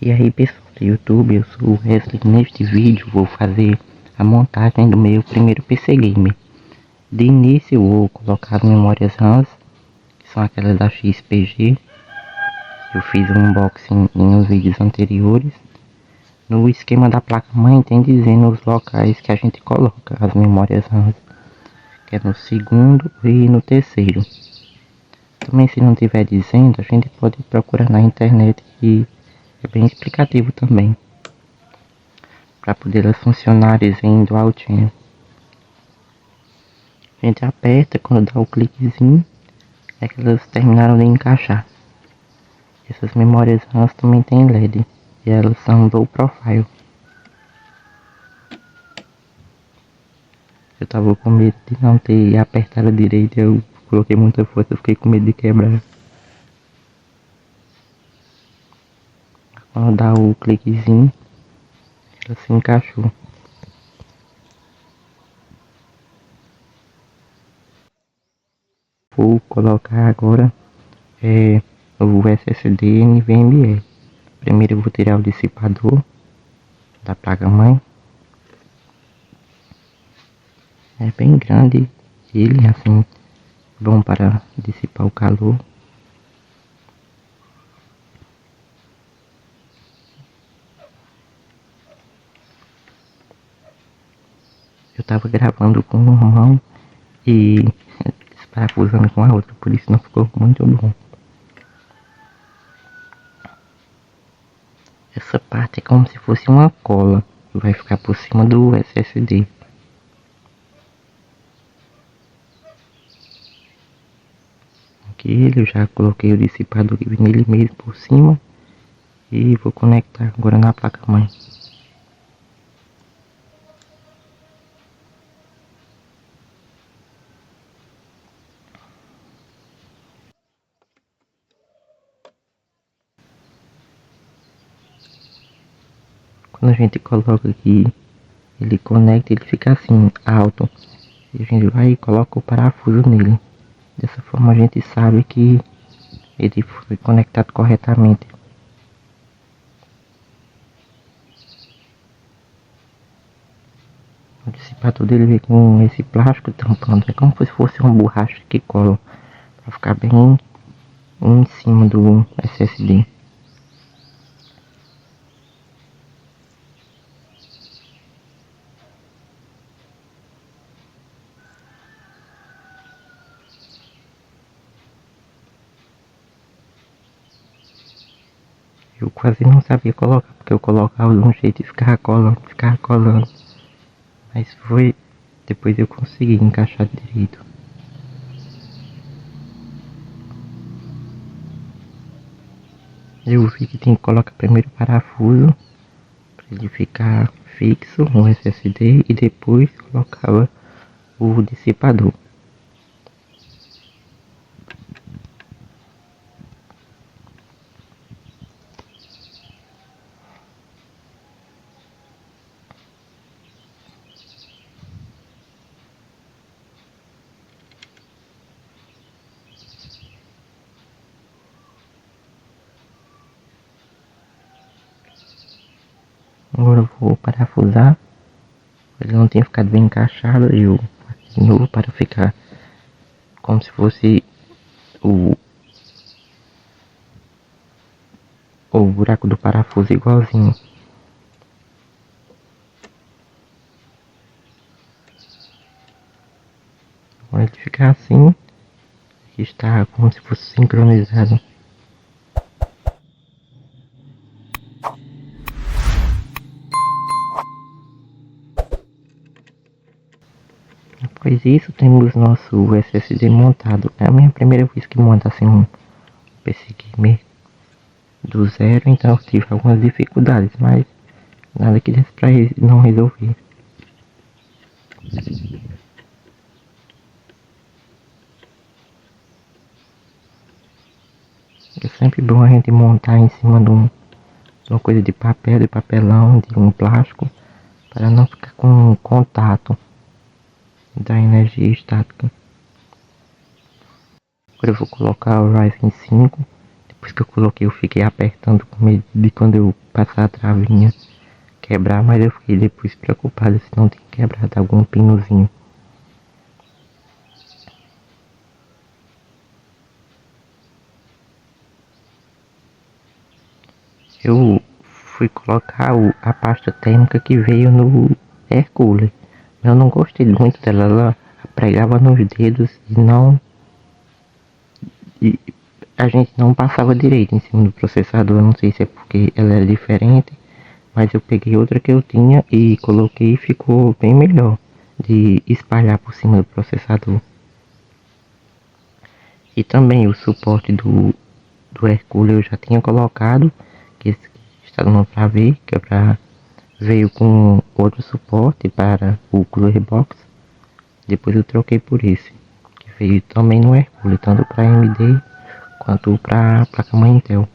E aí pessoal do YouTube, eu sou o Wesley. Neste vídeo vou fazer a montagem do meu primeiro PC Gamer. De início eu vou colocar as memórias RAM, que são aquelas da XPG. Eu fiz um unboxing nos vídeos anteriores. No esquema da placa-mãe tem dizendo os locais que a gente coloca as memórias RAM, que é no segundo e no terceiro. Também, se não tiver dizendo, a gente pode procurar na internet, e é bem explicativo também, para poder elas funcionarem em dual channel. A gente aperta, quando dá o cliquezinho é que elas terminaram de encaixar. Essas memórias RAM também tem LED e elas são low profile. Eu tava com medo de não ter apertado direito, eu coloquei muita força, eu fiquei com medo de quebrar. Quando dá o cliquezinho, ela se encaixou. Vou colocar agora o SSD NVMe. Primeiro eu vou tirar o dissipador da placa-mãe. É bem grande ele, assim, bom para dissipar o calor. Eu tava gravando com uma mão e desparafusando com a outra, por isso não ficou muito bom. Essa parte é como se fosse uma cola que vai ficar por cima do SSD. Aqui eu já coloquei o dissipador nele mesmo por cima e vou conectar agora na placa-mãe. Quando a gente coloca aqui, ele conecta, ele fica assim, alto. E a gente vai e coloca o parafuso nele. Dessa forma a gente sabe que ele foi conectado corretamente. O dissipador dele vem com esse plástico tampando. É como se fosse uma borracha que cola para ficar bem em cima do SSD. Eu quase não sabia colocar, porque eu colocava de um jeito e ficava colando. Mas foi, depois eu consegui encaixar direito. Eu vi que tem que colocar primeiro o parafuso para ele ficar fixo no SSD e depois colocava o dissipador. Agora eu vou parafusar. Ele não tinha ficado bem encaixado, eu faço de novo para ficar como se fosse o buraco do parafuso igualzinho. Agora ele fica assim, está como se fosse sincronizado. Após isso, temos nosso SSD montado. É a minha primeira vez que monta assim um PC Gamer do zero, então eu tive algumas dificuldades, mas nada que desse pra não resolver. É sempre bom a gente montar em cima de uma coisa de papel, de papelão, de um plástico, para não ficar com contato da energia estática. Agora eu vou colocar o Ryzen 5, Depois que eu coloquei, eu fiquei apertando com medo de quando eu passar a travinha quebrar, mas eu fiquei depois preocupado se não tinha quebrado algum pinozinho. Eu fui colocar a pasta térmica que veio no Hercules. Eu não gostei muito dela, ela pregava nos dedos e a gente não passava direito em cima do processador. Eu não sei se é porque ela era diferente, mas eu peguei outra que eu tinha e coloquei e ficou bem melhor de espalhar por cima do processador. E também o suporte do Hercules eu já tinha colocado, que esse que está dando para ver, que é para veio com outro suporte para o Cooler Box. Depois eu troquei por esse, que veio também no Hercules, tanto para AMD quanto para a placa-mãe Intel.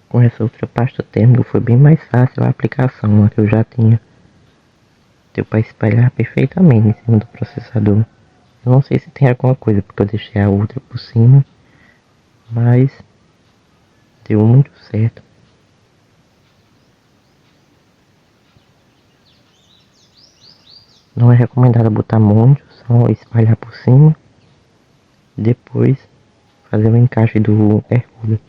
Com essa outra pasta térmica foi bem mais fácil a aplicação, a que eu já tinha. Deu para espalhar perfeitamente em cima do processador. Eu não sei se tem alguma coisa porque eu deixei a outra por cima, mas deu muito certo. Não é recomendado botar muito, só espalhar por cima. Depois fazer o encaixe do Hercules.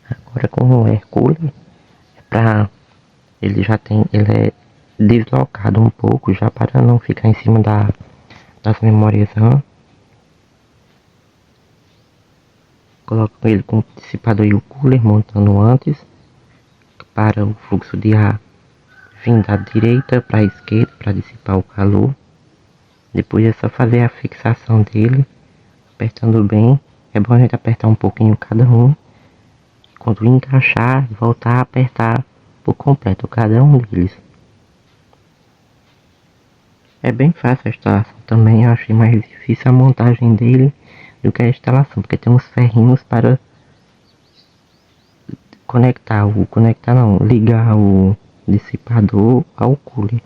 Agora com o Hercules, pra, ele é deslocado um pouco já para não ficar em cima das memórias RAM. Coloco ele com o dissipador e o cooler montando antes para o fluxo de ar vir da direita para a esquerda para dissipar o calor. Depois é só fazer a fixação dele, apertando bem. É bom a gente apertar um pouquinho cada um. Quando encaixar, voltar a apertar por completo cada um deles. É bem fácil a instalação também, eu achei mais difícil a montagem dele do que a instalação, porque tem uns ferrinhos para conectar não, ligar o dissipador ao cooler.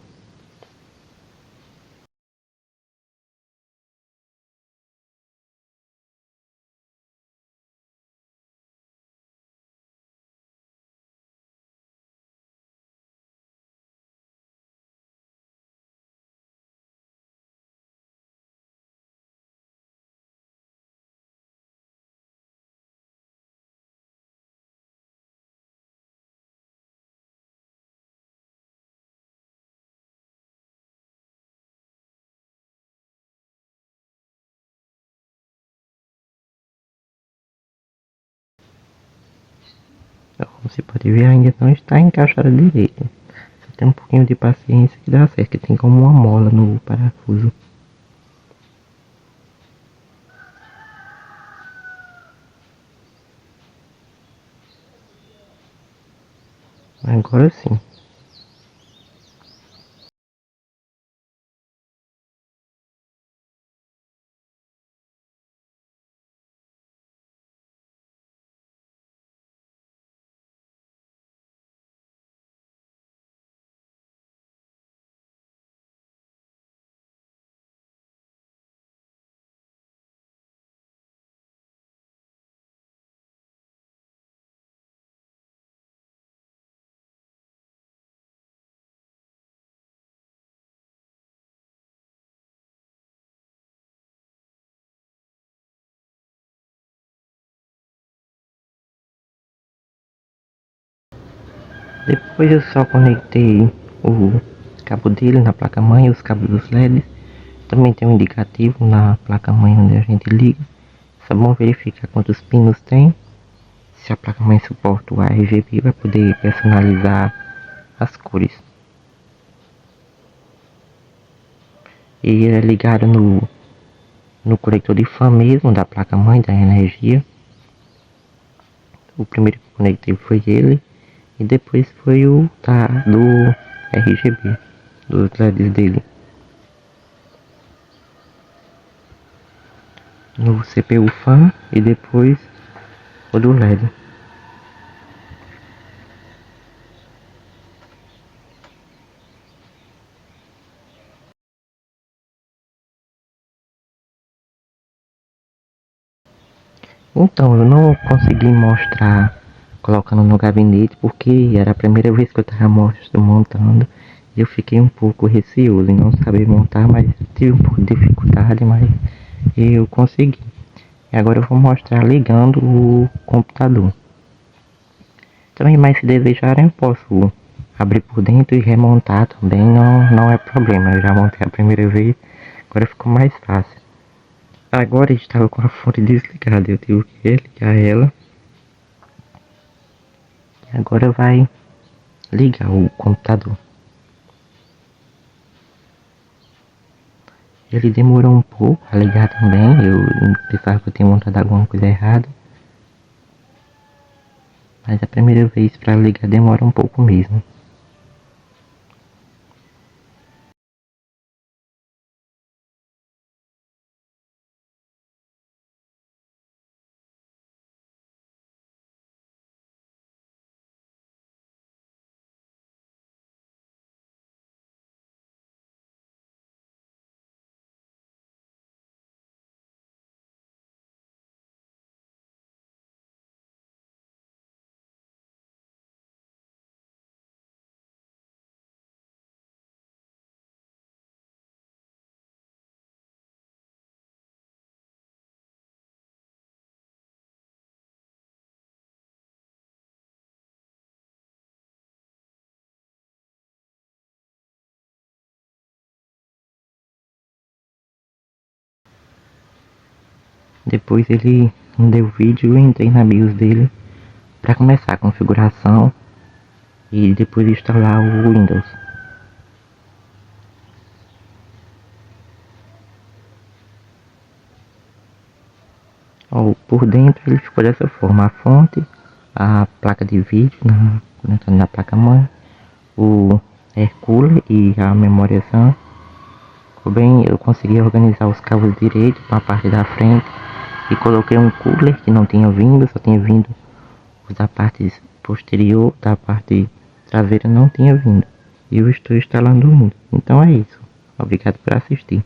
Como você pode ver, ainda não está encaixado direito. Só tem um pouquinho de paciência que dá certo, que tem como uma mola no parafuso. Agora sim. Depois eu só conectei o cabos dele na placa-mãe, os cabos dos LEDs. Também tem um indicativo na placa-mãe onde a gente liga. É bom verificar quantos pinos tem. Se a placa-mãe suporta o RGB, vai poder personalizar as cores. E ele é ligado no conector de fã mesmo da placa-mãe da energia. O primeiro que eu conectei foi ele. E depois foi o do RGB, dos LEDs dele. No CPU fan e depois o do LED. Então eu não consegui mostrar colocando no gabinete porque era a primeira vez que eu estava montando e eu fiquei um pouco receoso em não saber montar, mas tive um pouco de dificuldade, mas eu consegui. E agora eu vou mostrar ligando o computador. Também, mas se desejarem eu posso abrir por dentro e remontar também, não é problema. Eu já montei a primeira vez, agora ficou mais fácil. Agora estava com a fonte desligada, eu tive que ligar ela. E agora vai ligar o computador. Ele demorou um pouco a ligar também, eu pensava que eu tinha montado alguma coisa errada. Mas a primeira vez para ligar demora um pouco mesmo. Depois ele me deu o vídeo e entrei na BIOS dele para começar a configuração e depois instalar o Windows. Por dentro ele ficou dessa forma: a fonte, a placa de vídeo na placa-mãe, o air cooler e a memória RAM. Ficou bem, eu consegui organizar os cabos direito para a parte da frente e coloquei um cooler que não tinha vindo, só tinha vindo os da parte posterior, da parte traseira não tinha vindo. E eu estou instalando o Windows. Então é isso. Obrigado por assistir.